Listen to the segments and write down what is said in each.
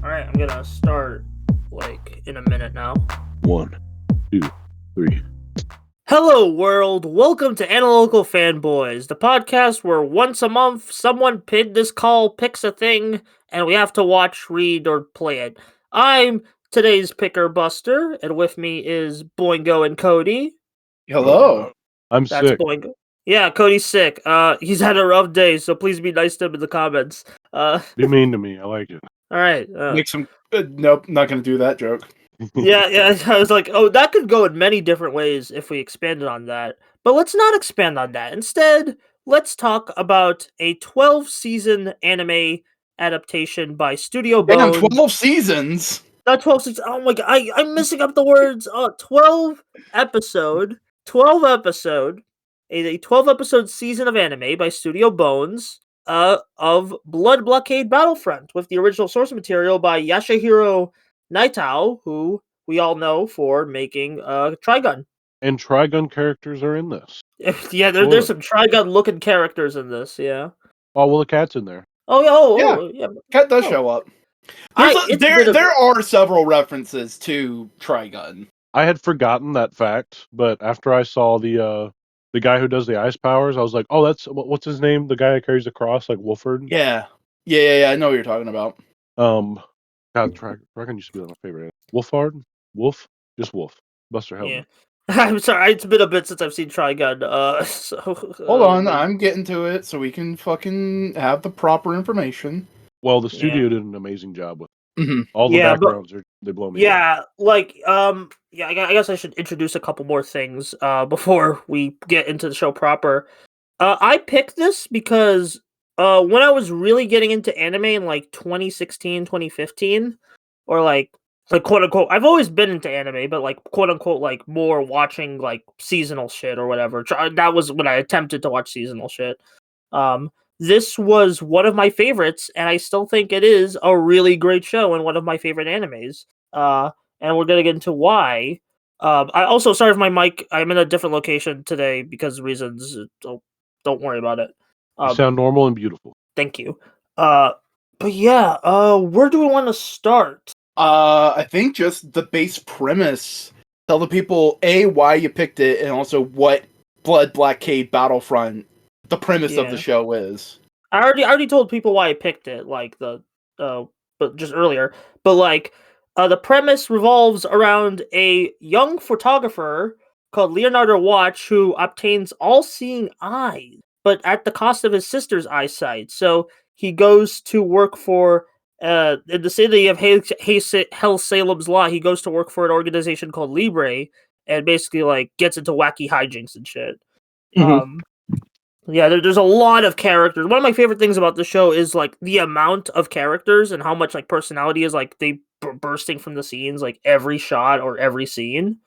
Alright, I'm gonna start, in a minute now. 1, 2, 3. Hello, world! Welcome to Analytical Fanboys, the podcast where once a month someone pinned this call picks a thing, and we have to watch, read, or play it. I'm today's picker Buster, and with me is Boingo and Cody. Hello. I'm That's sick. Boingo. Yeah, Cody's sick. He's had a rough day, so please be nice to him in the comments. Be mean to me. I like it. Alright. Make some. Nope, not going to do that joke. Yeah, I was like, oh, that could go in many different ways if we expanded on that. But let's not expand on that. Instead, let's talk about a 12-season anime adaptation by Studio Damn, Bones. 12 seasons. Not 12 seasons. Oh my god, I'm missing up the words. 12 episode, a 12 episode season of anime by Studio Bones. Of Blockade Battlefront with the original source material by Yashahiro Naitao, who we all know for making Trigun. And Trigun characters are in this. Yeah, there's some Trigun looking characters in this. Yeah. Oh, well, the cat's in there. Oh yeah. Cat does show up. There are several references to Trigun. I had forgotten that fact, but after I saw the guy who does the ice powers, I was like, oh, that's what's his name? The guy that carries the cross, like Wolford. Yeah. I know what you're talking about. God, Trigun used to be my favorite. Wolfhard, Wolf, just Wolf. Buster, help me. I'm sorry, it's been a bit since I've seen Trigun. Hold on, I'm getting to it so we can fucking have the proper information. Well, the studio did an amazing job with it. Mm-hmm. All the backgrounds they blow me. Yeah, I guess I should introduce a couple more things before we get into the show proper. I picked this because when I was really getting into anime in 2016, 2015, or like quote unquote, I've always been into anime, but quote unquote, more watching seasonal shit or whatever. That was when I attempted to watch seasonal shit. This was one of my favorites, and I still think it is a really great show and one of my favorite animes. And we're gonna get into why. I also, sorry for my mic. I'm in a different location today because of reasons. Don't worry about it. You sound normal and beautiful. Thank you. But yeah, where do we want to start? I think just the base premise. Tell the people why you picked it, and also what Blockade Battlefront, the premise of the show is. I already told people why I picked it, but just earlier. But the premise revolves around a young photographer called Leonardo Watch who obtains all-seeing eyes, but at the cost of his sister's eyesight. So he goes to work for, in the city of Hellsalem's Law, he goes to work for an organization called Libre, and basically gets into wacky hijinks and shit. Mm-hmm. Yeah, there's a lot of characters. One of my favorite things about the show is the amount of characters and how much personality is they bursting from the scenes every shot or every scene.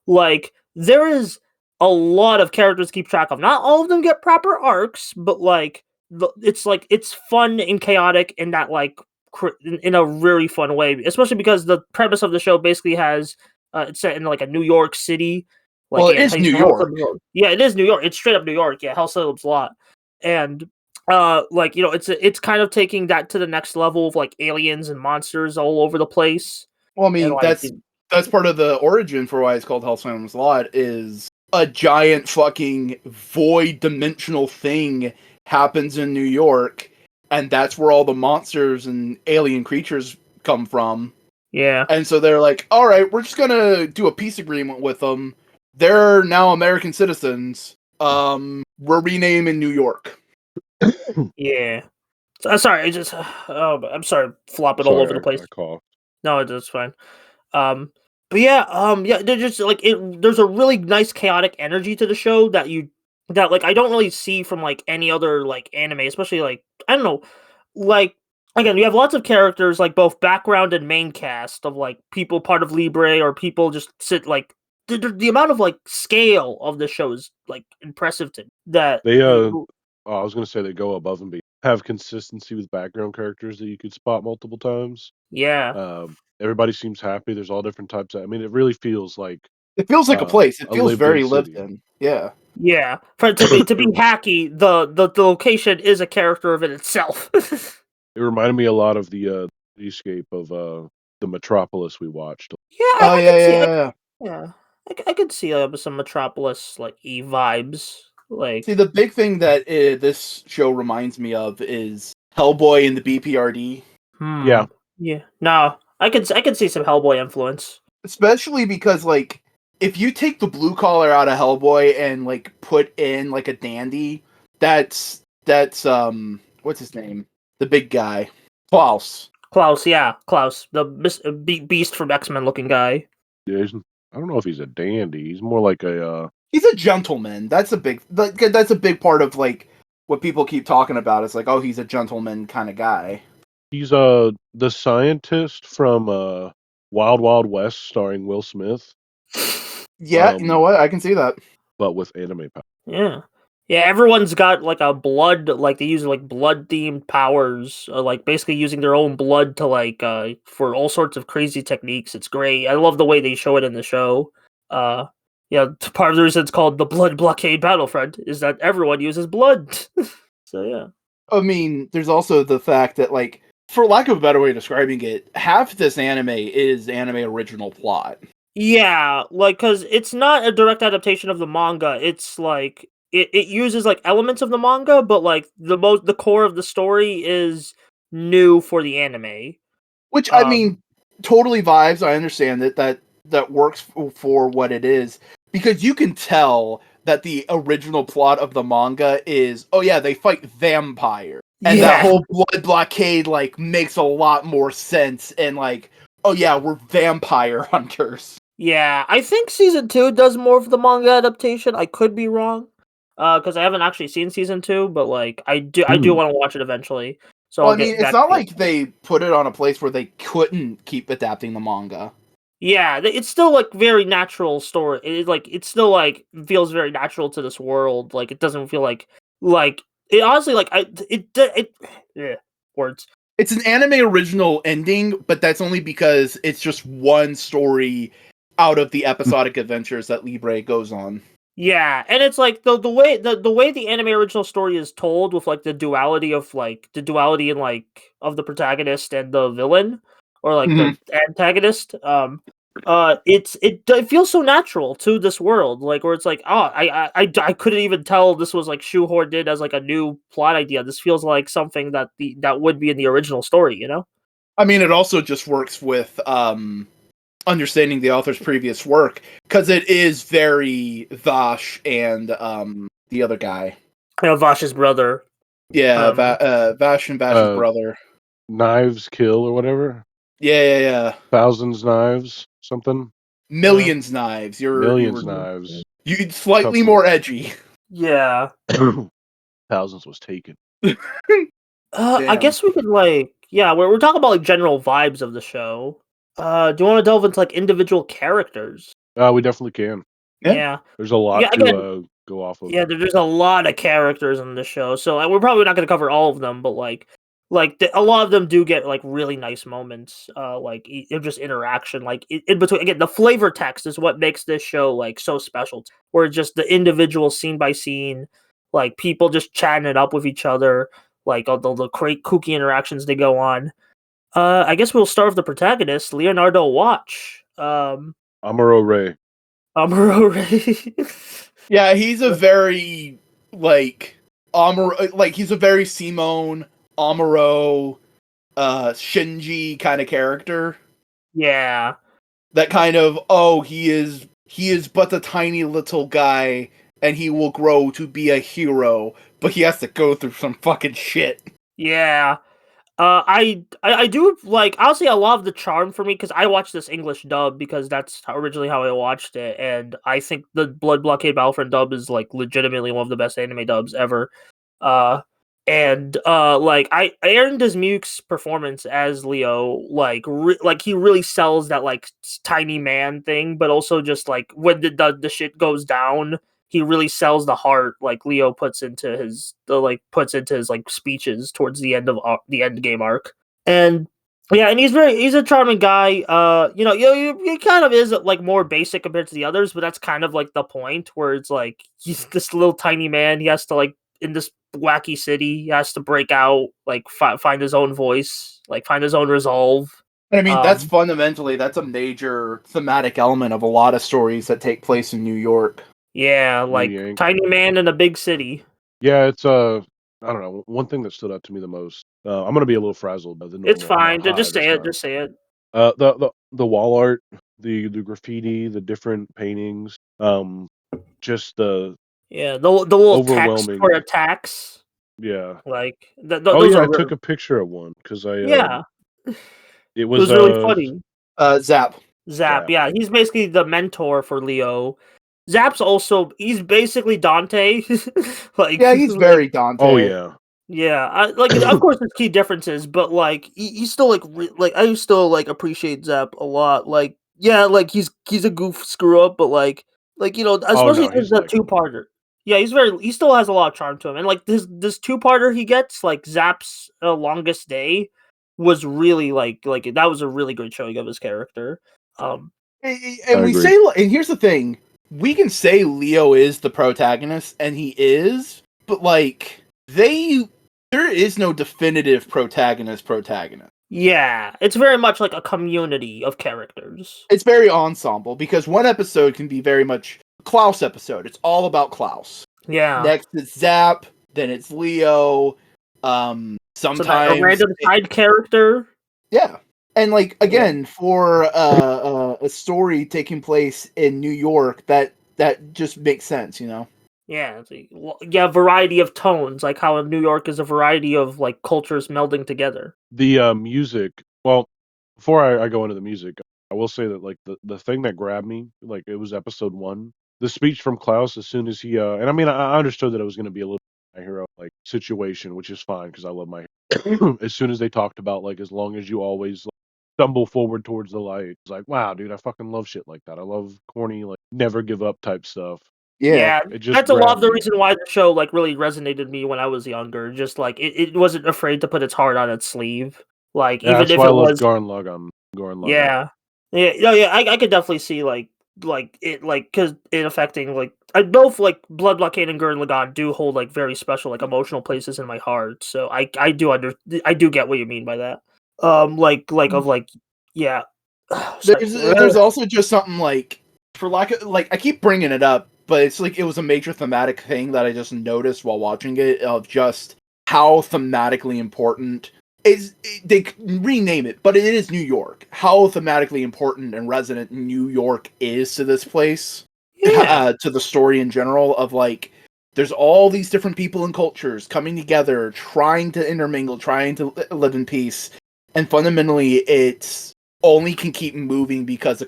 There is a lot of characters to keep track of. Not all of them get proper arcs, but it's fun and chaotic in that in a really fun way. Especially because the premise of the show basically has it's set in a New York City. It is New York. Yeah, it is New York. It's straight up New York. Yeah, Hellsalem's Lot, and it's kind of taking that to the next level of aliens and monsters all over the place. Well, I mean, that's part of the origin for why it's called Hellsalem's Lot. Is a giant fucking void dimensional thing happens in New York, and that's where all the monsters and alien creatures come from. Yeah, and so they're like, all right, we're just gonna do a peace agreement with them. They're now American citizens. We're renaming New York. Yeah. Sorry, I'm sorry, flopping all over the place. No, it's fine. But yeah, they're just there's a really nice chaotic energy to the show that I don't really see from any other anime, especially I don't know, again, we have lots of characters both background and main cast of people part of Libre or people just sit the amount of scale of the show is impressive to me. That they I was gonna say they go above and beyond. Have consistency with background characters that you could spot multiple times. Yeah. Everybody seems happy. There's all different types of. I mean, it really feels like a place. It feels very lived in. Yeah. Yeah. To be hacky, the location is a character of it itself. It reminded me a lot of the cityscape of the Metropolis we watched. Yeah, Oh I yeah, could see. yeah. Yeah, I could see some Metropolis like vibes. Like, See, the big thing that this show reminds me of is Hellboy and the BPRD. Yeah. yeah. No, I could see some Hellboy influence. Especially because, like, if you take the blue collar out of Hellboy and like put in like a dandy, that's what's his name? The big guy, Klaus. Klaus, the beast from X-Men looking guy. Yeah, I don't know if he's a dandy. He's more like a He's a gentleman. That's a big part of like what people keep talking about. It's like, oh, he's a gentleman kind of guy. he's the scientist from Wild Wild West starring Will Smith. Yeah, you know what? I can see that. But with anime power. Yeah. Yeah, everyone's got like a blood, like they use like blood themed powers, like basically using their own blood to like for all sorts of crazy techniques. It's great. I love the way they show it in the show. Yeah, part of the reason it's called the Blood Blockade Battlefront is that everyone uses blood. So yeah. I mean, there's also the fact that, like, for lack of a better way of describing it, half this anime is anime original plot. Yeah, like, because it's not a direct adaptation of the manga. It's like it uses like elements of the manga, but like the core of the story is new for the anime. Which, I mean, totally vibes. I understand that works for what it is, because you can tell that the original plot of the manga is, oh yeah, they fight vampires. And that whole blood blockade like makes a lot more sense, and like, oh yeah, we're vampire hunters. Yeah, I think season 2 does more of the manga adaptation. I could be wrong, because I haven't actually seen season 2, but like I do want to watch it eventually. So well, I mean, it's not like they put it on a place where they couldn't keep adapting the manga. Yeah, it's still like very natural story. It still like feels very natural to this world. Like it doesn't feel like it honestly like yeah, words. It's an anime original ending, but that's only because it's just one story out of the episodic adventures that Libre goes on. Yeah, and it's like the way the anime original story is told, with like the duality in like of the protagonist and the villain, or like the antagonist. It feels so natural to this world, like where it's like, oh, I couldn't even tell this was like shoehorned in as like a new plot idea. This feels like something that would be in the original story, you know? I mean, it also just works with understanding the author's previous work, because it is very Vash and the other guy. Vash's brother. Yeah, Vash and Vash's brother. Knives Kill or whatever. Yeah. Thousands Knives, something. Millions Knives. Millions Knives. You slightly more edgy. Yeah. Thousands was taken. I guess we could like, yeah, we're talking about like general vibes of the show. Do you want to delve into like individual characters? We definitely can. Yeah. There's a lot to go off of. Yeah, there's a lot of characters in the show, so we're probably not going to cover all of them, but a lot of them do get like really nice moments, like just interaction, like in between. Again, the flavor text is what makes this show like so special. Where just the individual scene by scene, like people just chatting it up with each other, like all the great kooky interactions they go on. I guess we'll start with the protagonist, Leonardo Watch. Amuro Ray. Amuro Ray. Yeah, he's a very he's a very Simone, Amuro, Shinji kind of character. Yeah. That kind of, he is but a tiny little guy, and he will grow to be a hero, but he has to go through some fucking shit. Yeah. I do like, honestly, a lot of the charm for me, because I watched this English dub because that's originally how I watched it, and I think the Blood Blockade Battlefront dub is like legitimately one of the best anime dubs ever. Aaron Desmuke's performance as Leo, like he really sells that like tiny man thing, but also just like when the shit goes down, he really sells the heart like Leo puts into his like speeches towards the end of the end game arc. And yeah, and he's a charming guy. He kind of is like more basic compared to the others, but that's kind of like the point, where it's like he's this little tiny man. He has to like, in this wacky city, he has to break out, like find his own voice. like find his own resolve. I mean, that's a major thematic element of a lot of stories that take place in New York. Yeah, like Yank. tiny man in a big city. Yeah, it's I don't know. One thing that stood out to me the most. I'm gonna be a little frazzled by the normal. It's fine. High Just this say it. time. Just say it. The wall art, the graffiti, the different paintings, just the The little text overwhelming. for attacks. Yeah. Like Oh those yeah, are I took a picture of one because yeah. it It was was really funny. Zap. Zap, yeah, he's basically the mentor for Leo. Zap's also he's basically Dante. Like Yeah, he's very Dante. Oh yeah. Yeah, like of course there's key differences, but like he's still like I still like appreciate Zap a lot. Like yeah, like he's a goof screw up, but like especially no, he's the like two-parter. Yeah, he still has a lot of charm to him, and like this two-parter he gets, like Zap's longest day, was really like that was a really great showing of his character. And I we agree. say, and here's the thing: we can say Leo is the protagonist, and he is, but like there is no definitive protagonist. Yeah, it's very much like a community of characters. It's very ensemble because one episode can be very much Klaus episode. It's all about Klaus. Yeah. Next it's Zap, then it's Leo. Sometimes a random side character. Yeah. And like again, for a story taking place in New York, that just makes sense, you know. Yeah, variety of tones, like how in New York is a variety of like cultures melding together. The music. Well, before I go into the music, I will say that like the thing that grabbed me, like it was episode 1, the speech from Klaus as soon as he and I mean I understood that it was going to be a little my hero like situation, which is fine because I love my hero. As soon as they talked about like as long as you always like, stumble forward towards the light, it's like wow, dude, I fucking love shit like that. I love corny like never give up type stuff. Yeah, It just that's a lot of the grabbed me. reason why the show like really resonated with me when I was younger. Just like it wasn't afraid to put its heart on its sleeve. Like Yeah, even that's if why I it love was Gurren Lagann. yeah. I could definitely see like it like because it affecting like both like Blood Blockade and Gurren Lagann do hold like very special like emotional places in my heart. So I do get what you mean by that. Yeah. There's also just something like for lack of like I keep bringing it up, but it's like it was a major thematic thing that I just noticed while watching it of just how thematically important they rename it, but it is New York. How thematically important and resonant New York is to this place, to the story in general. Of like, there's all these different people and cultures coming together, trying to intermingle, trying to live in peace, and fundamentally, it's only can keep moving because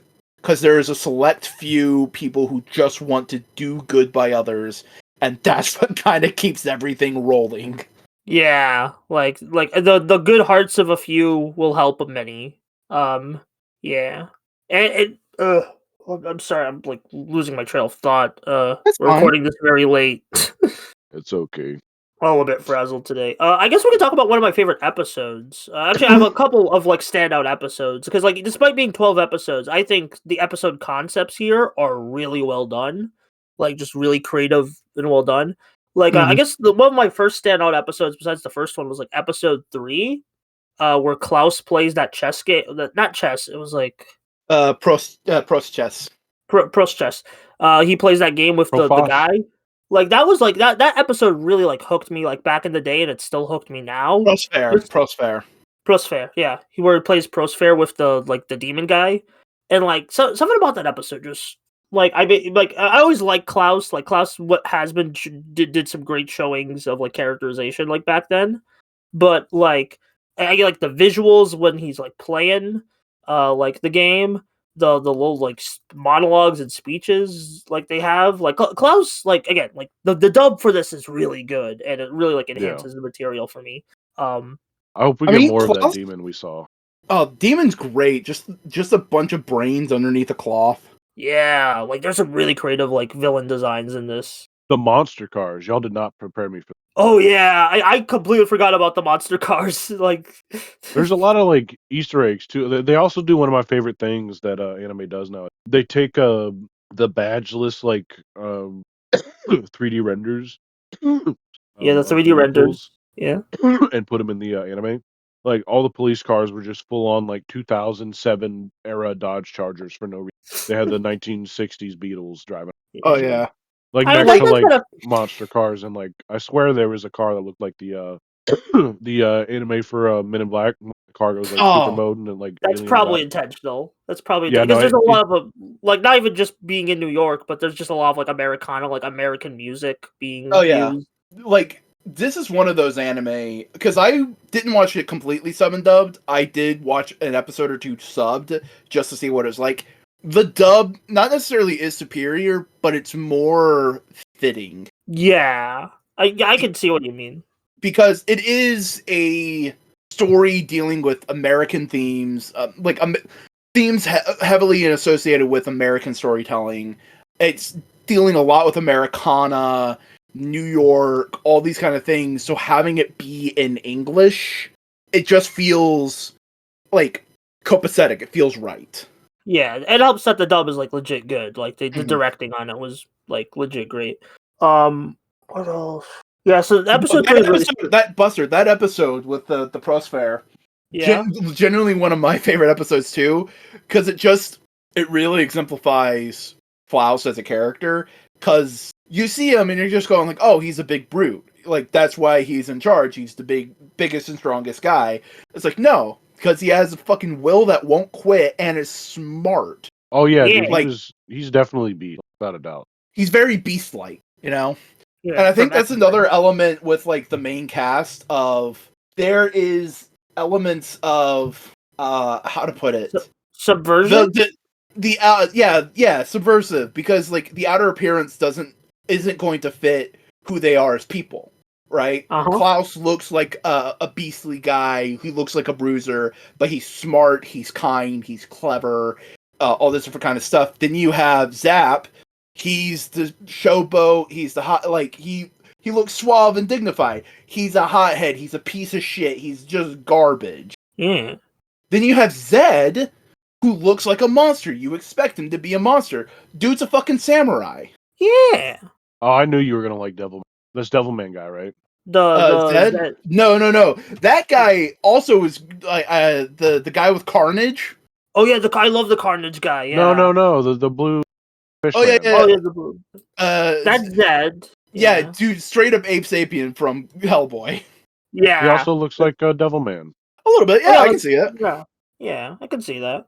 there is a select few people who just want to do good by others, and that's what kind of keeps everything rolling. Yeah, like the good hearts of a few will help many. Yeah, and I'm sorry, I'm like losing my trail of thought. We're recording this very late. It's okay. Oh, a bit frazzled today. I guess we can talk about one of my favorite episodes. Actually, I have a couple of like standout episodes because, like, despite being 12 episodes, I think the episode concepts here are really well done. Like, just really creative and well done. Like, I guess one of my first standout episodes, besides the first one, was like episode 3, where Klaus plays that chess game. Not chess. It was like Prost chess. Prost chess. He plays that game with the Profos. guy. Like that was like that episode really like hooked me like back in the day, and it still hooked me now. Prosfair. Yeah. Where he plays Prosfair with the demon guy, and like something about that episode just like I always like Klaus. Like Klaus, what has been did some great showings of like characterization like back then, but like I get like the visuals when he's like playing, like the game. The little like monologues and speeches like they have like Klaus like again like the dub for this is really good and it really like enhances the material for me. I hope we get more of that demon we saw. Oh, demon's great. Just a bunch of brains underneath a cloth. Yeah, like there's some really creative like villain designs in this. The monster cars, y'all did not prepare me for. Oh yeah, I completely forgot about the monster cars. Like, there's a lot of like Easter eggs too. They also do one of my favorite things that anime does now. They take the badgeless like 3D renders. Yeah, the 3D renders. Yeah, and put them in the anime. Like all the police cars were just full on like 2007 era Dodge Chargers for no reason. They had the 1960s Beetles driving. Oh yeah. Like I next like to that like kind of. monster cars, and like I swear there was a car that looked like the the anime for Men in Black. The car goes like super Oh, mode and then like That's alien probably black. intentional. That's probably Yeah, because no, there's a it lot of like not even just being in New York, but there's just a lot of like Americana, like American music being oh yeah. used. Like this is one of those anime because I didn't watch it completely sub and dubbed. I did watch an episode or two subbed just to see what it was like. The dub not necessarily is superior, but it's more fitting. Yeah, I can see what you mean. Because it is a story dealing with American themes, themes heavily associated with American storytelling. It's dealing a lot with Americana, New York, all these kind of things. So having it be in English, it just feels like copacetic. It feels right. Yeah, it helps that the dub is like legit good. Like the Mhm. directing on it was like legit great. What else? Yeah, so episode 3 really. That episode with the press fair, Yeah, generally one of my favorite episodes too, because it really exemplifies Klaus as a character. Because you see him and you're just going like, oh, he's a big brute. Like that's why he's in charge. He's the biggest and strongest guy. It's like no, because he has a fucking will that won't quit and is smart. Oh yeah, Yeah. dude, Like he's definitely beat without a doubt. he's very beast-like, you know. yeah. And I think from that's episode- another element with like the main cast of there is elements of how to put it subversion. subversive because like the outer appearance isn't going to fit who they are as people, right? Uh-huh. Klaus looks like a beastly guy. He looks like a bruiser, but he's smart, he's kind, he's clever, all this different kind of stuff. Then you have Zap. He's the showboat. He's the hot, like he looks suave and dignified. He's a hothead. He's a piece of shit. He's just garbage. Yeah. Then you have Zed, who looks like a monster. You expect him to be a monster. Dude's a fucking samurai. Yeah. Oh, I knew you were gonna like Devil. This Devilman guy, right? Zed? No. That guy also is the guy with Carnage. Oh yeah, I love the Carnage guy. Yeah. No. The blue fish. Oh, yeah, man. Oh yeah, the blue. That's Zed. Yeah, dude, straight up Ape Sapien from Hellboy. Yeah. He also looks like Devilman. A little bit, yeah, Yeah, I can see it. Yeah, I can see that.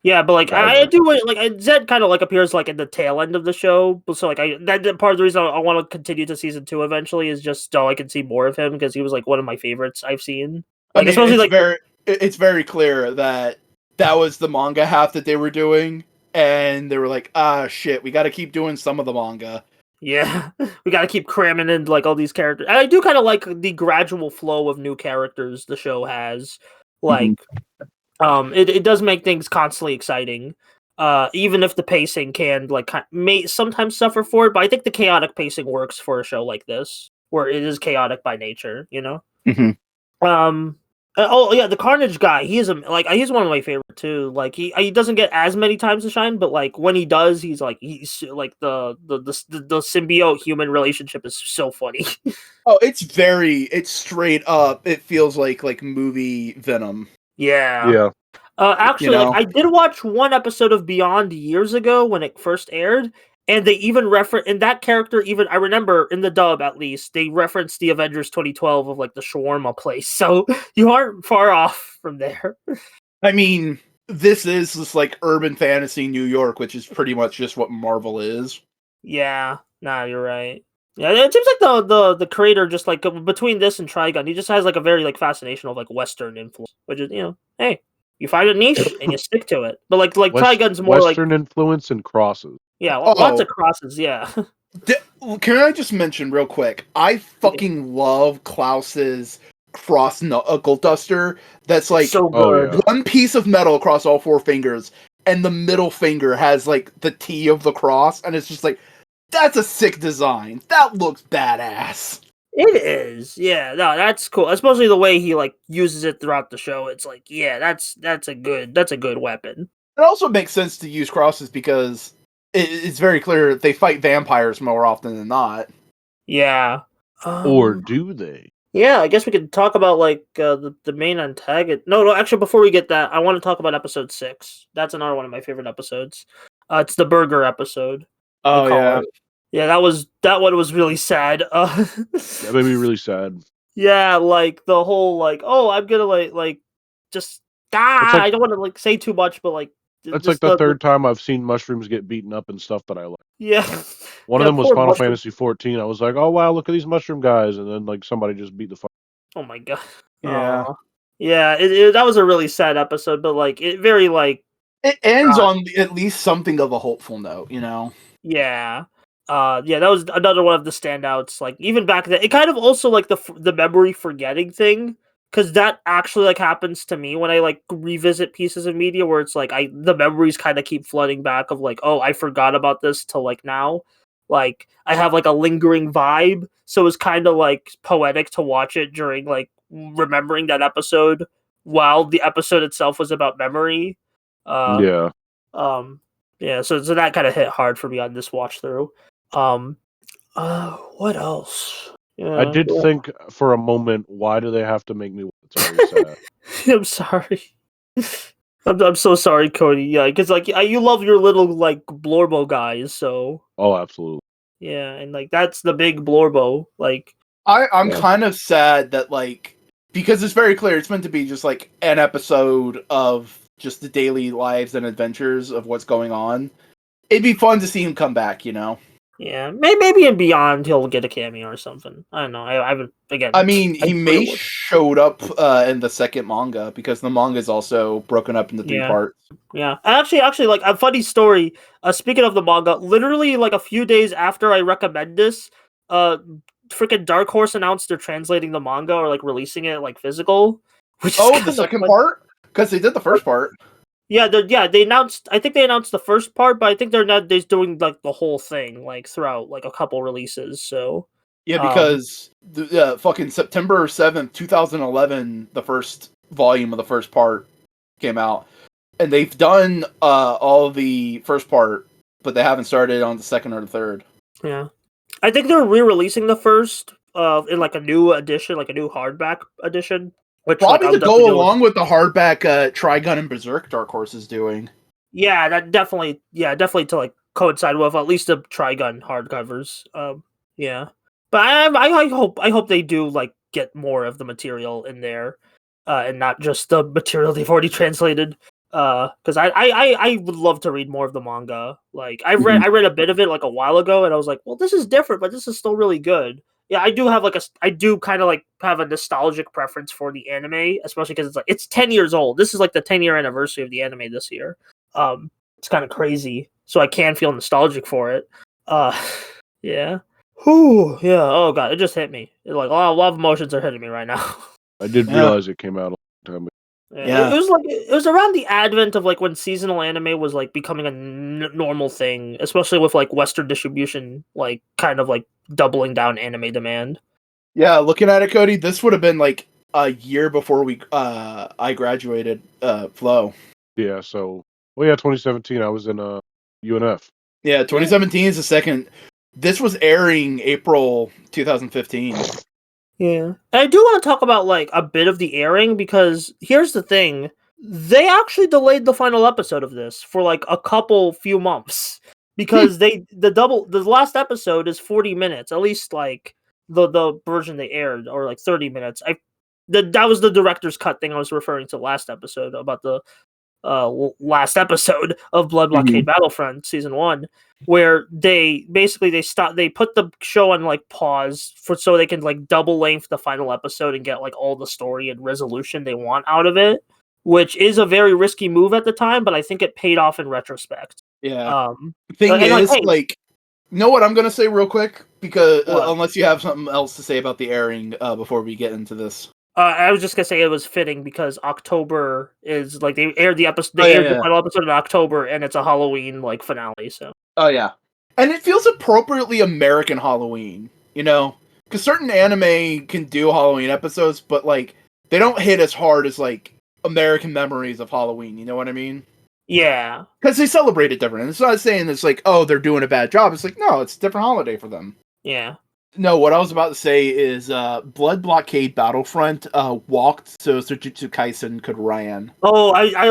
Yeah, but like Right. I do like Zed kind of like appears like in the tail end of the show, so like that part of the reason I want to continue to season 2 eventually is just so I can see more of him because he was like one of my favorites I've seen. I Like mean, especially it's like it's very clear that was the manga half that they were doing, and they were like, ah, shit, we got to keep doing some of the manga. yeah, we got to keep cramming in like all these characters. And I do kind of like the gradual flow of new characters the show has. Like, it does make things constantly exciting. Even if the pacing can like may sometimes suffer for it, but I think the chaotic pacing works for a show like this, where it is chaotic by nature. You know. Mm-hmm. Oh yeah, the Carnage guy. He's he's one of my favorite too. Like he doesn't get as many times to shine, but like when he does, he's like the symbiote human relationship is so funny. Oh, it's straight up. It feels like movie Venom. Yeah. Yeah. Actually, You know? like I did watch one episode of Beyond years ago when it first aired, and they even reference in that character. Even I remember in the dub, at least they referenced the Avengers 2012 of like the shawarma place. So you aren't far off from there. I mean, this is this like urban fantasy New York, which is pretty much just what Marvel is. Yeah, nah, you're right. Yeah, it seems like the creator just like between this and Trigun, he just has like a very like fascination of like Western influence, which is hey, you find a niche and you stick to it. But like Trigun's more Western like influence and crosses. yeah, lots of crosses. Yeah. Can I just mention real quick? I fucking love Klaus's cross knuckle duster. That's like so Oh, good. yeah. one piece of metal across all four fingers, and the middle finger has like the T of the cross, and it's just like that's a sick design. That looks badass. It is. Yeah, no, that's cool. Especially the way he like uses it throughout the show. It's like, yeah, that's a good weapon. It also makes sense to use crosses because it's very clear they fight vampires more often than not. Yeah. Or do they? Yeah, I guess we could talk about like the main antagonist. No, actually, before we get that, I want to talk about episode 6. That's another one of my favorite episodes. It's the burger episode. They Oh call yeah. it. Yeah, that one was really sad. That made me really sad. Yeah, like the whole like, oh, I'm gonna like just It's like I don't want to like say too much, but like it's like just the third time I've seen mushrooms get beaten up and stuff that I like. yeah One of yeah them was poor Final mushroom. Fantasy 14. I was like, oh wow, look at these mushroom guys, and then like somebody just beat the fuck. Oh my god. Yeah. Yeah, that was a really sad episode, but like it very like It ends uh, on at least something of a hopeful note, you know. yeah. Yeah, that was another one of the standouts. Like even back then, it kind of also like the memory forgetting thing, because that actually like happens to me when I like revisit pieces of media where it's like the memories kind of keep flooding back of like, oh, I forgot about this till like now. Like I have like a lingering vibe, so it's kind of like poetic to watch it during like remembering that episode while the episode itself was about memory. Uh, Yeah, um, yeah, so that kind of hit hard for me on this watch through. Um, what else? I Yeah, did think for a moment, why do they have to make me? It's very sad. I'm sorry. I'm so sorry, Cody. Yeah, because like you love your little like Blorbo guys, so Oh, absolutely. yeah, and like that's the big Blorbo. Like, I'm yeah, kind of sad that like because it's very clear it's meant to be just like an episode of just the daily lives and adventures of what's going on. It'd be fun to see him come back, you know. yeah, maybe in Beyond he'll get a cameo or something. I don't know. I haven't again. I mean, I he forget may what. showed up in the second manga because the manga is also broken up into three Yeah. parts. Yeah, actually, like a funny story. Speaking of the manga, literally like a few days after I recommend this, uh, freaking Dark Horse announced they're translating the manga or like releasing it like physical, which is Oh, the kind of second fun. part? Because they did the first part. Yeah, they announced. I think they announced the first part, but I think they're not. They're doing like the whole thing like throughout like a couple releases. So, Yeah, um, because the fucking September 7th, 2011, the first volume of the first part came out. And they've done all the first part, but they haven't started on the second or the third. yeah, I think they're re-releasing the first in like a new edition, like a new hardback edition, which like Probably I'm to definitely go doing. along with the hardback Trigun and Berserk Dark Horse is doing. Yeah, definitely to like coincide with at least the Trigun hardcovers. Yeah, but I hope they do like get more of the material in there, and not just the material they've already translated. Because I would love to read more of the manga. Like Mhm. I read a bit of it like a while ago, and I was like, well, this is different, but this is still really good. Yeah, I do have like I do kind of like have a nostalgic preference for the anime, especially because it's 10 years old. This is like the 10-year anniversary of the anime this year. It's kind of crazy, so I can feel nostalgic for it. Uh, yeah. Whew, yeah. Oh god, it just hit me. Like a lot of emotions are hitting me right now. I did Yeah. realize it came out a long time ago. Yeah. It was like it was around the advent of like when seasonal anime was like becoming a normal thing, especially with like Western distribution, like kind of like doubling down anime demand. Yeah, looking at it, Cody, this would have been like a year before I graduated Flow. Yeah, so well, yeah, 2017. I was in UNF. Yeah, 2017 is the second. This was airing April 2015. Yeah. And I do want to talk about like a bit of the airing because here's the thing. They actually delayed the final episode of this for like a couple few months because the last episode is 40 minutes, at least like the version they aired, or like 30 minutes. That was the director's cut thing I was referring to last episode about the last episode of Blockade Battlefront season 1, where they put the show on like pause so they can like double length the final episode and get like all the story and resolution they want out of it, which is a very risky move at the time, but I think it paid off in retrospect. Yeah. Um, Thing and like, is, hey, like, you know what I'm gonna say real quick, because what? unless you have something else to say about the airing before we get into this. I was just gonna say it was fitting because October is like they aired the episode, Oh, they yeah, aired the yeah. final episode in October, and it's a Halloween like finale. So Oh yeah, and it feels appropriately American Halloween, you know, because certain anime can do Halloween episodes, but like they don't hit as hard as like American memories of Halloween. You know what I mean? yeah, Because they celebrate it different. And it's not saying it's like, oh, they're doing a bad job. It's like, no, it's a different holiday for them. yeah. No, what I was about to say is Blood Blockade Battlefront walked so Jujutsu Kaisen could ran. Oh, I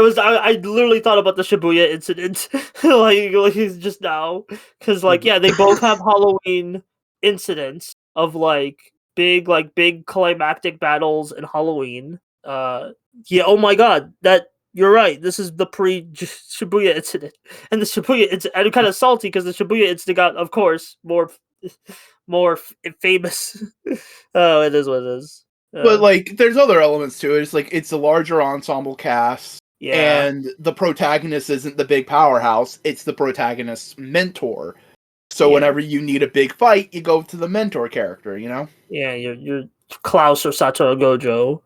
literally thought about the Shibuya incident, like he's just now, because like yeah, they both have Halloween incidents of like big climactic battles in Halloween. Yeah, oh my god, that you're right. This is the pre Shibuya incident, and the Shibuya incident. I'm kind of salty because the Shibuya incident got, of course, more famous. Oh, it is what it is. But like, there's other elements to it. It's like it's a larger ensemble cast, Yeah. and the protagonist isn't the big powerhouse; it's the protagonist's mentor. So Yeah. whenever you need a big fight, you go to the mentor character. You know? Yeah, you're Klaus or Satoru Gojo.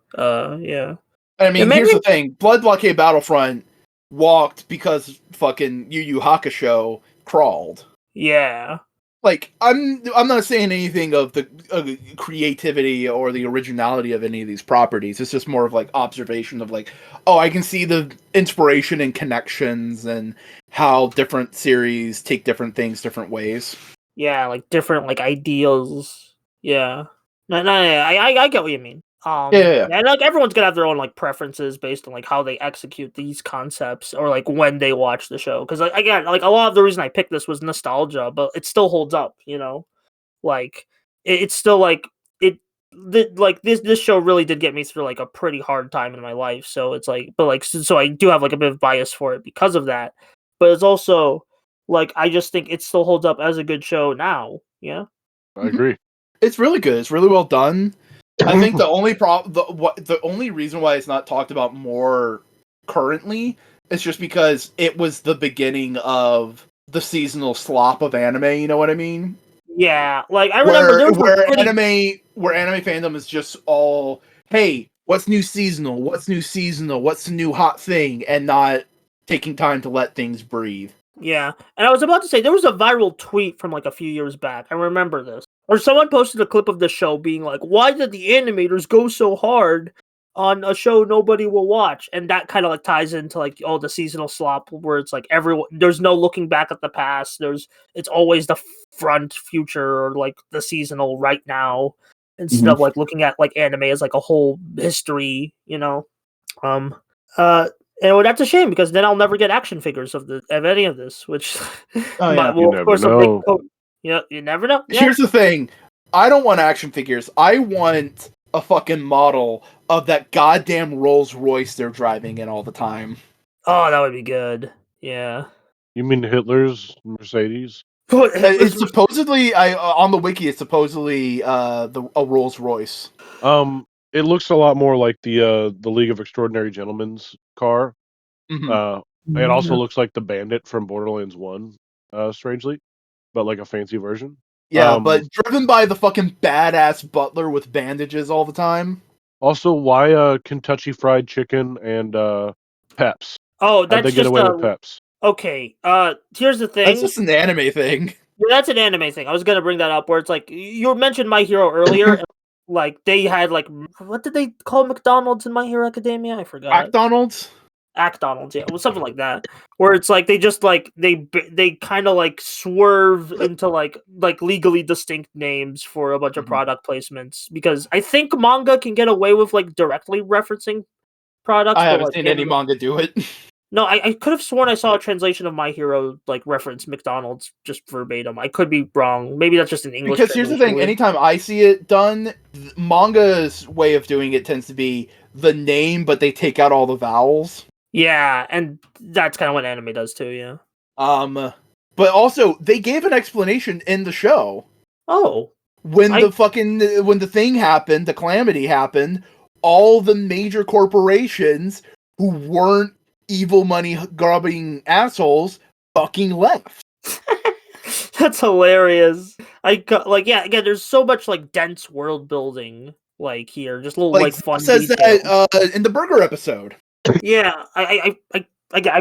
Yeah. I mean, Yeah, here's maybe. the thing: Blood Blockade Battlefront walked because fucking Yu Yu Hakusho crawled. Yeah. Like, I'm not saying anything of the creativity or the originality of any of these properties. It's just more of like observation of like, oh, I can see the inspiration and connections and how different series take different things different ways. Yeah, like different like ideals. Yeah. No, I get what you mean. Yeah. And like everyone's gonna have their own like preferences based on like how they execute these concepts or like when they watch the show. Because like, again, like a lot of the reason I picked this was nostalgia, but it still holds up. You know, like it's still like like this show really did get me through like a pretty hard time in my life. So it's like, but like so I do have like a bit of bias for it because of that. But it's also like I just think it still holds up as a good show now. Yeah. I agree. It's really good. It's really well done. I think the only the only reason why it's not talked about more currently is just because it was the beginning of the seasonal slop of anime. You know what I mean? Yeah, like I remember there was where anime fandom is just all, hey, what's new seasonal? What's new seasonal? What's the new hot thing? And not taking time to let things breathe. Yeah, and I was about to say there was a viral tweet from like a few years back. I remember this, or someone posted a clip of the show being like, "Why did the animators go so hard on a show nobody will watch?" And that kind of like ties into like the seasonal slop where it's like everyone there's no looking back at the past. It's always the front future or like the seasonal right now instead of like looking at like anime as like a whole history. You know, and that's a shame because then I'll never get action figures of any of this, which You never know. Yeah, you never know. Yeah. Here's the thing. I don't want action figures. I want a fucking model of that goddamn Rolls Royce they're driving in all the time. Oh, that would be good. Yeah. You mean Hitler's Mercedes? It's supposedly on the wiki. It's supposedly a Rolls Royce. It looks a lot more like the League of Extraordinary Gentlemen's car. It also looks like the Bandit from Borderlands 1, strangely, but like a fancy version. Yeah, but driven by the fucking badass butler with bandages all the time. Also, why Kentucky Fried Chicken and Peps? Oh, that's How'd they get away with Peps? Okay, here's the thing. That's just an anime thing. Yeah, that's an anime thing. I was gonna bring that up where it's like you mentioned My Hero earlier. And, like they had like what did they call McDonald's in My Hero Academia? I forgot. McDonald's. McDonald's, yeah, it was something like that. Where it's like they just like they kind of like swerve into like legally distinct names for a bunch of product placements because I think manga can get away with like directly referencing products. I haven't like, seen any manga do it. No, I could have sworn I saw a translation of My Hero like reference McDonald's just verbatim. I could be wrong. Maybe that's just an English. Because here's the thing: anytime I see it done, manga's way of doing it tends to be the name, but they take out all the vowels. Yeah, and that's kind of what anime does too. Yeah. But also they gave an explanation in the show. Oh. When the thing happened, the calamity happened, all the major corporations who weren't evil money grubbing assholes fucking left. That's hilarious. Again, there's so much like dense world building like here, just little like fun says details. that in the burger episode. Yeah, I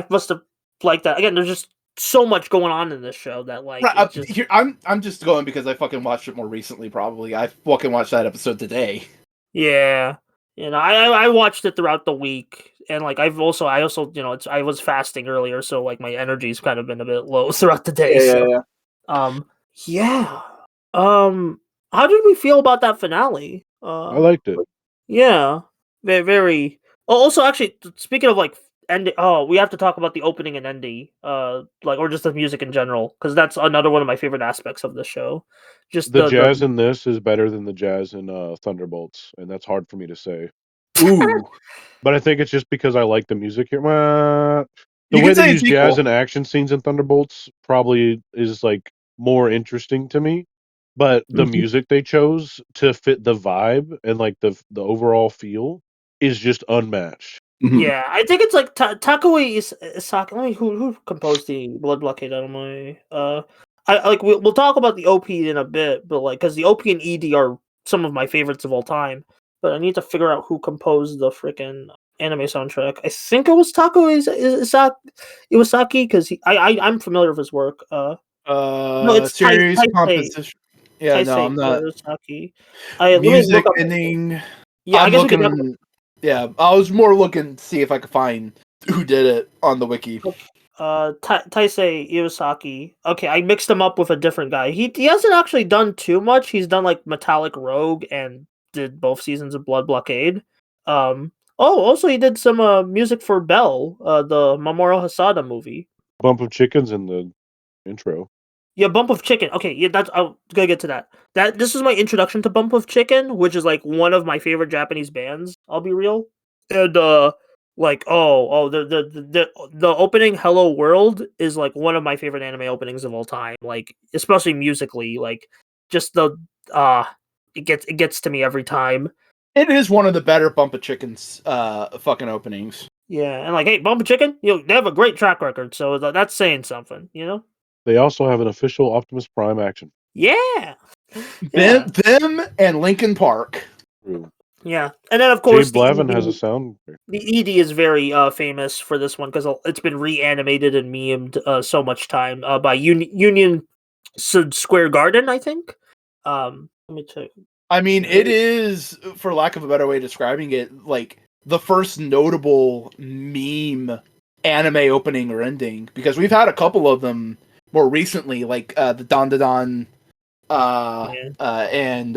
must have liked that. Again, there's just so much going on in this show that like I'm just going because I fucking watched it more recently. Probably I fucking watched that episode today. Yeah, I watched it throughout the week, and like I also I was fasting earlier, so like my energy's kind of been a bit low throughout the day. Yeah. How did we feel about that finale? I liked it. Yeah, very, very. Oh, also, actually, speaking of like ending, oh, we have to talk about the opening and ending, like or just the music in general, because that's another one of my favorite aspects of the show. Just The the jazz in this is better than the jazz in Thunderbolts, and that's hard for me to say. Ooh, But I think it's just because I like the music here. The you way can they say use it's jazz equal. in action scenes in Thunderbolts probably is like more interesting to me. But the Mhm. music they chose to fit the vibe and like the overall feel is just unmatched. Mhm. yeah, I think it's like Takui Isaki. Let me who composed the Blood Blockade out of my I like we'll talk about the OP in a bit, but like because the OP and ED are some of my favorites of all time. But I need to figure out who composed the freaking anime soundtrack. I think it was Iwasaki because I'm familiar with his work. No, it's Series Taisei composition. Yeah, no, I'm not. Iwasaki. I let me look Music up. ending. Yeah, I I'm guess we could definitely. looking. Yeah, I was more looking to see if I could find who did it on the wiki. Taisei Iwasaki. Okay, I mixed him up with a different guy. He hasn't actually done too much. He's done like Metallic Rogue and did both seasons of Blood Blockade. Also he did some music for Belle, the Mamoru Hosoda movie. Bump of chickens in the intro. Yeah, Bump of Chicken. Okay, yeah, that's I'm gonna get to that. This is my introduction to Bump of Chicken, which is like one of my favorite Japanese bands. I'll be real, and like the opening Hello World is like one of my favorite anime openings of all time. Like especially musically, like just the uh it gets to me every time. It is one of the better Bump of Chickens fucking openings. Yeah, and like hey, Bump of Chicken, they have a great track record, so that's saying something, you know. They also have an official Optimus Prime action. Yeah, Them, yeah, them and Linkin Park. True. yeah, and then of Jay course the Blavin has a ED. sound. The ED is very famous for this one because it's been reanimated and memed so much time by Union Square Garden, I think. Let me check. I mean, it is, for lack of a better way of describing it, like the first notable meme anime opening or ending because we've had a couple of them more recently, like the Don Da Don Yeah, and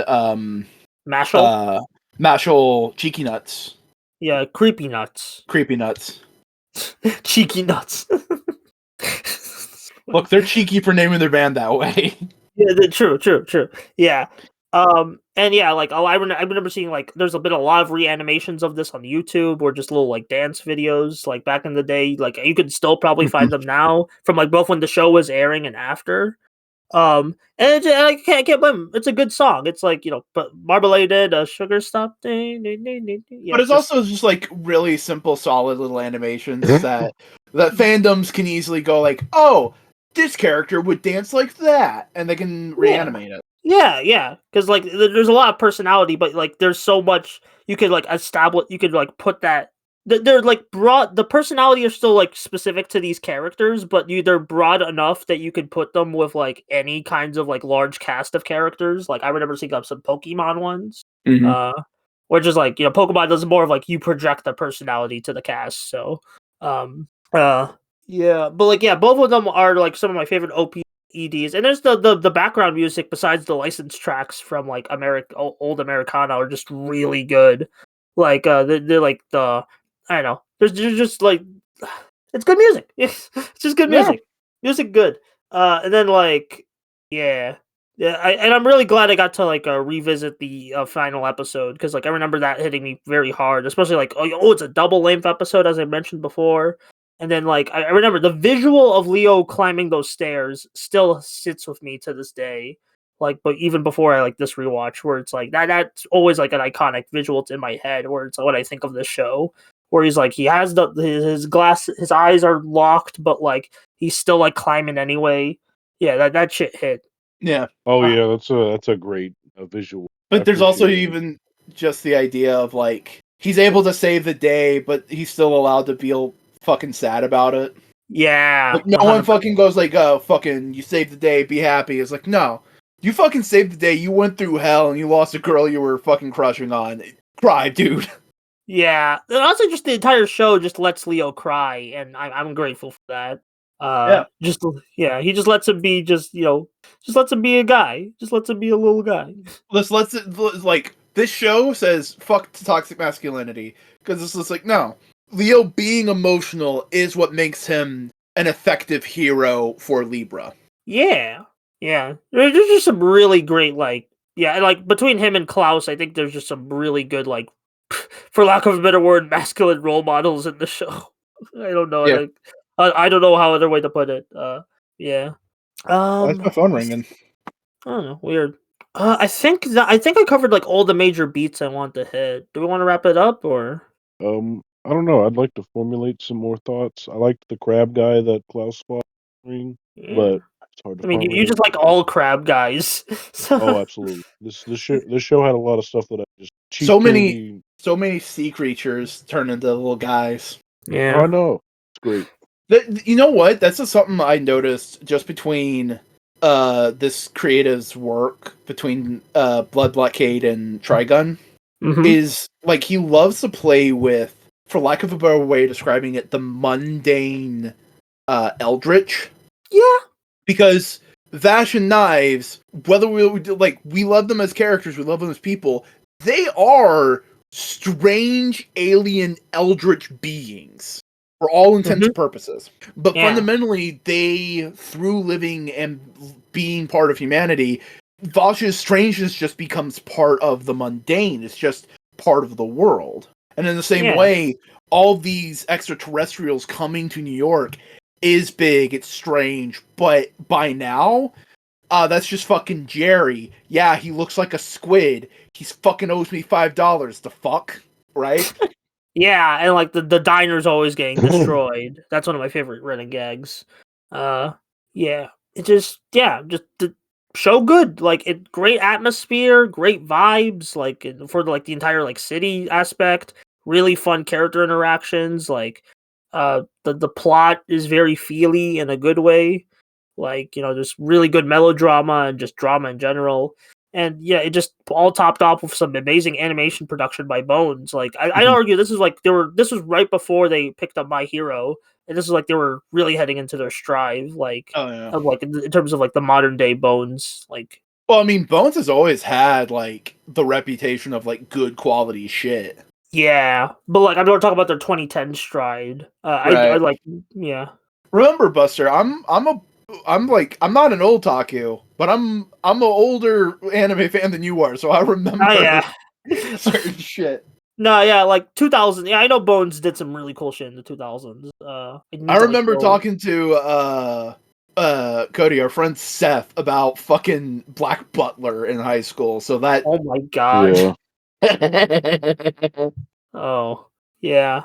Mashal. uh, Mashal Cheeky Nuts, Yeah, Creepy Nuts. Creepy Nuts. Cheeky Nuts. Look, they're cheeky for naming their band that way. Yeah, true. Yeah. And yeah, like I remember seeing like there's been a lot of reanimations of this on YouTube or just little like dance videos like back in the day. Like you could still probably find them now from like both when the show was airing and after. And I can't blame 'em. It's a good song. It's like but marmaladed sugar stop. Yeah, But it's just also just like really simple, solid little animations that fandoms can easily go like, oh, this character would dance like that, and they can yeah. reanimate it. Yeah, because like there's a lot of personality, but like there's so much you could like establish. You could like put that. They're like broad. The personality are still like specific to these characters, but they're broad enough that you could put them with like any kinds of like large cast of characters. Like I remember seeing up some Pokemon ones, Mm-hmm. which is like Pokemon does more of like you project the personality to the cast. So, um, yeah, but like yeah, both of them are like some of my favorite EDs, and there's the background music besides the licensed tracks from like old Americana are just really good. Like they're like I don't know. There's just like it's good music. It's just good Yeah. music good. And then like yeah. Yeah, and I'm really glad I got to like revisit the final episode because like I remember that hitting me very hard, especially like it's a double length episode as I mentioned before. And then, like, I remember the visual of Leo climbing those stairs still sits with me to this day. Like, but even before I like this rewatch, where it's like that's always like an iconic visual. It's in my head where it's like, what I think of this show. Where he's like, he has his eyes are locked, but like he's still like climbing anyway. Yeah, that shit hit. Yeah. Oh Uh, yeah, that's a great visual. I But there's also appreciate it. even just the idea of like he's able to save the day, but he's still allowed to feel fucking sad about it. yeah, Like no one fucking goes like, "Oh, fucking, you saved the day, be happy." It's like, no, you fucking saved the day. You went through hell and you lost a girl you were fucking crushing on. Cry, dude. Yeah, and also just the entire show just lets Leo cry, and I'm grateful for that. He just lets him be just lets him be a guy. Just lets him be a little guy. This show says fuck toxic masculinity because it's just like no, Leo being emotional is what makes him an effective hero for Libra. Yeah. There's just some really great between him and Klaus, I think there's just some really good for lack of a better word, masculine role models in the show. I don't know. Yeah. I don't know how other way to put it. Yeah. Why is my phone ringing? I don't know. Weird. I think I covered all the major beats I want to hit. Do we want to wrap it up or? I don't know. I'd like to formulate some more thoughts. I liked the crab guy that Klaus fought, Yeah. but it's hard to. I mean, you just like all crab guys. Oh, absolutely. This show had a lot of stuff that I just so many sea creatures turn into little guys. Yeah. Oh, I know. It's great. You know what? That's just something I noticed just between this creative's work between Blockade and Trigun is he loves to play with, for lack of a better way of describing it, the mundane eldritch. Yeah. Because Vash and Knives, whether we love them as characters, we love them as people, they are strange alien eldritch beings for all intents and purposes. But fundamentally, they, through living and being part of humanity, Vash's strangeness just becomes part of the mundane. It's just part of the world. And in the same way, all these extraterrestrials coming to New York is big, it's strange, but by now, that's just fucking Jerry. Yeah, he looks like a squid. He's fucking owes me $5. The fuck? Right? Yeah, and the diner's always getting destroyed. That's one of my favorite running gags. Yeah. It just the show good. Great atmosphere, great vibes, for the entire city aspect. Really fun character interactions. The plot is very feely in a good way. There's really good melodrama and just drama in general. And yeah, it just all topped off with some amazing animation production by Bones. I'd argue this is this was right before they picked up My Hero, and this is they were really heading into their stride, in terms of the modern day Bones. Well, I mean, Bones has always had the reputation of good quality shit. Yeah, but I'm not talking about their 2010 stride. I Remember, Buster, I'm not an old taku, but I'm an older anime fan than you are, so I remember certain shit. No, yeah, 2000. Yeah, I know Bones did some really cool shit in the 2000s. I remember talking to Cody, our friend Seth, about fucking Black Butler in high school. So that. Oh my god. Yeah. Oh yeah.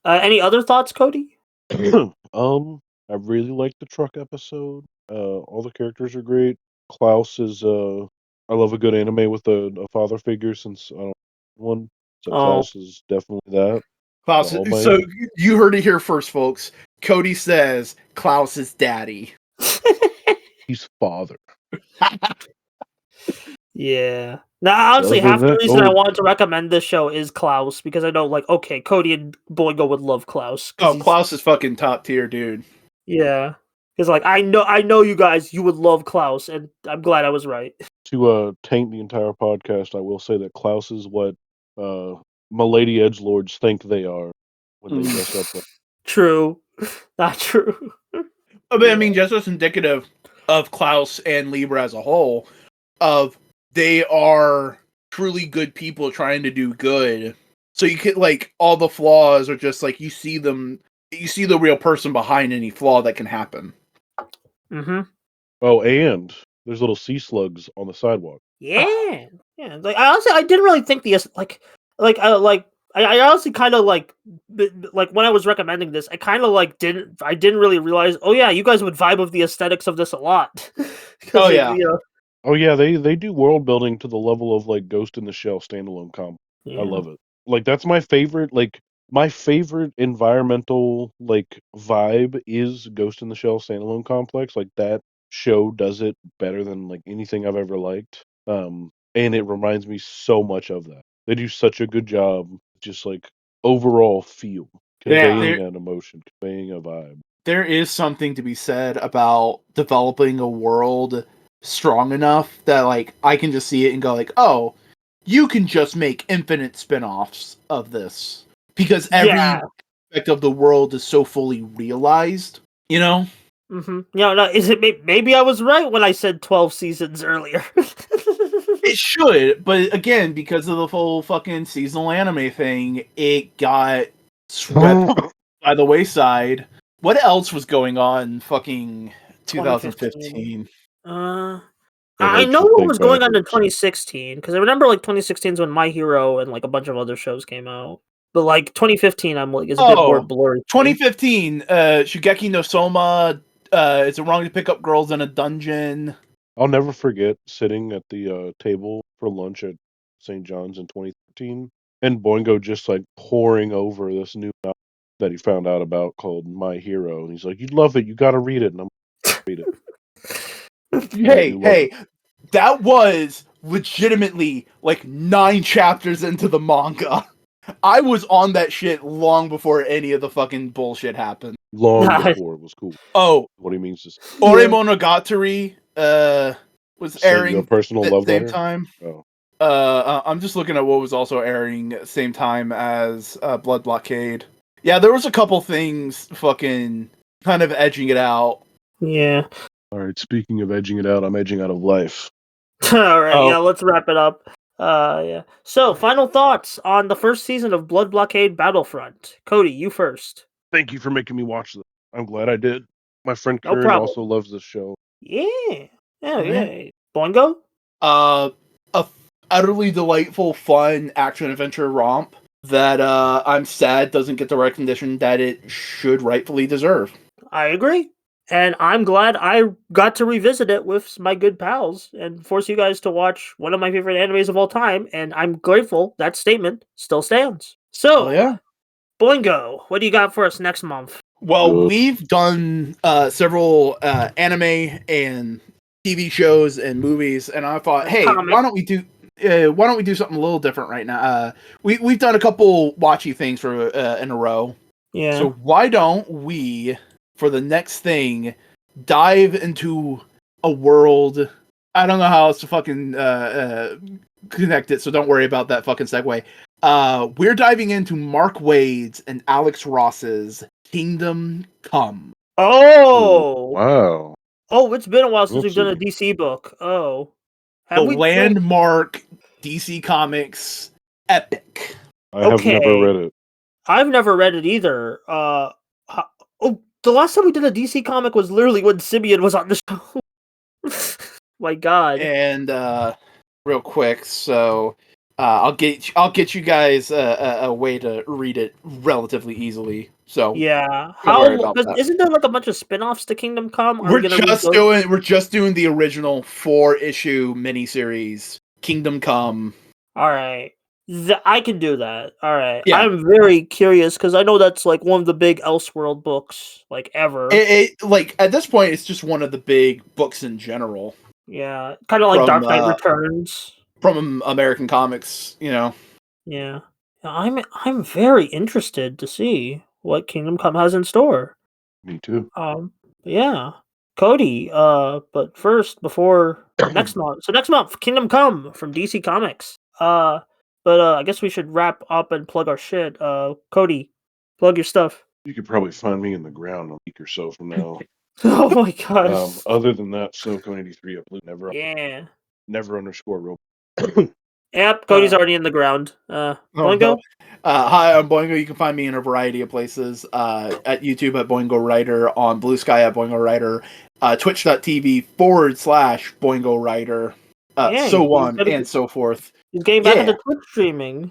Any other thoughts, Cody? I really liked the truck episode. All the characters are great. Klaus is I love a good anime with a father figure since I don't know one. So Klaus is definitely that. Klaus. So you heard it here first, folks. Cody says Klaus is daddy. He's father. Yeah. Now, honestly, half the reason I wanted to recommend this show is Klaus, because I know, okay, Cody and Boingo would love Klaus. Oh, Klaus is fucking top tier, dude. Yeah. Because, I know you guys, you would love Klaus, and I'm glad I was right. To taint the entire podcast, I will say that Klaus is what Milady edgelords think they are when they dress up. True. Not true. I mean, just as indicative of Klaus and Libra as a whole, of they are truly good people trying to do good. So you get all the flaws are just you see them, you see the real person behind any flaw that can happen. Oh, and there's little sea slugs on the sidewalk. Yeah. Yeah. I didn't really think I honestly kind of when I was recommending this, I kind of didn't really realize. Oh yeah, you guys would vibe with the aesthetics of this a lot. Oh yeah. Oh yeah, they do world building to the level of Ghost in the Shell standalone comp. Yeah. I love it. That's my favorite. My favorite environmental vibe is Ghost in the Shell standalone complex. That show does it better than anything I've ever liked. And it reminds me so much of that. They do such a good job, just overall feel, conveying an emotion, conveying a vibe. there is something to be said about developing a world strong enough that like I can just see it and go like, oh, you can just make infinite spin-offs of this because every aspect of the world is so fully realized, you know? No, is it maybe I was right when I said 12 seasons earlier? It should, but again, because of the whole fucking seasonal anime thing, it got swept by the wayside. What else was going on in fucking 2015? I know what was going on in 2016 because I remember like 2016 is when My Hero and like a bunch of other shows came out. But like 2015, I'm like is a bit more blurry. 2015, Shugeki no Soma. Is it wrong to pick up girls in a dungeon? I'll never forget sitting at the table for lunch at St. John's in 2013, and Boingo just like pouring over this new novel that he found out about called My Hero, and he's like, "You'd love it. You got to read it." And I'm like, read it. Hey, that was legitimately like 9 chapters into the manga. I was on that shit long before any of the fucking bullshit happened. Long before it was cool. Oh, what he means is Ore Monogatari was airing your personal at love the same letter? time. Oh. I'm just looking at what was also airing at the same time as Blood Blockade. Yeah, there was a couple things fucking kind of edging it out. Yeah. All right, speaking of edging it out, I'm edging out of life. All right, yeah, let's wrap it up. Yeah. So, final thoughts on the first season of Blood Blockade Battlefront. Cody, you first. Thank you for making me watch this. I'm glad I did. My friend No Karen problem. also loves this show. Yeah. Yeah. Boingo? A utterly delightful, fun action adventure romp that I'm sad doesn't get the recognition that it should rightfully deserve. I agree. And I'm glad I got to revisit it with my good pals and force you guys to watch one of my favorite animes of all time. And I'm grateful that statement still stands. So, yeah. Boingo, what do you got for us next month? Well, we've done several anime and TV shows and movies, and I thought, hey, why don't we do something a little different right now? We've done a couple watchy things for in a row. Yeah. So why don't we, for the next thing, dive into a world? I don't know how else to fucking connect it, so don't worry about that fucking segue. We're diving into Mark Waid's and Alex Ross's Kingdom Come. Oh! Wow. Oh, it's been a while since we've done a DC book. Oh. The landmark DC Comics epic. I have never read it. I've never read it either. The last time we did a DC comic was literally when Simeon was on the show. My God. And real quick, so I'll get you guys a way to read it relatively easily. So yeah, isn't there like a bunch of spin-offs to Kingdom Come? We're just doing the original 4-issue miniseries, Kingdom Come. All right. I can do that. All right. Yeah. I'm very curious because I know that's like one of the big Elseworld books like ever. Like at this point, it's just one of the big books in general. Yeah, kind of like Dark Knight Returns from American Comics, you know. Yeah, I'm very interested to see what Kingdom Come has in store. Me too. Yeah, Cody. But first, before next month. So next month, Kingdom Come from DC Comics. But I guess we should wrap up and plug our shit. Cody, plug your stuff. You could probably find me in the ground a week or so from now. Oh my god. Other than that, Snowcone83 up never. Yeah. Never underscore real. Yep, Cody's already in the ground. Boingo? Hi, I'm Boingo. You can find me in a variety of places. At YouTube at Boingo Writer, on Bluesky at Boingo Writer, twitch.tv/Boingo Writer, so on and so forth. He's getting back into Twitch streaming.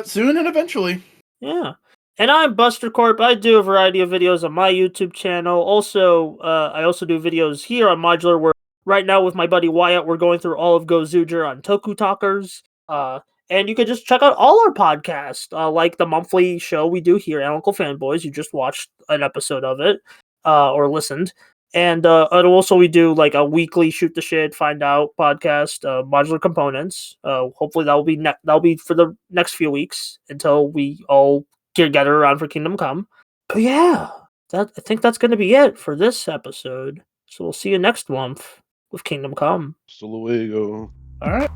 Soon and eventually. Yeah. And I'm Buster Corp. I do a variety of videos on my YouTube channel. Also, I also do videos here on Modular where right now with my buddy Wyatt, we're going through all of Gozuger on Toku Talkers. And you can just check out all our podcasts, like the monthly show we do here, Analytical Fanboys. You just watched an episode of it, or listened. And also we do like a weekly Shoot the Shit, Find Out podcast, Modular Components. Hopefully that'll be for the next few weeks until we all get together around for Kingdom Come. But yeah, I think that's going to be it for this episode. So we'll see you next month with Kingdom Come. Hasta luego. All right.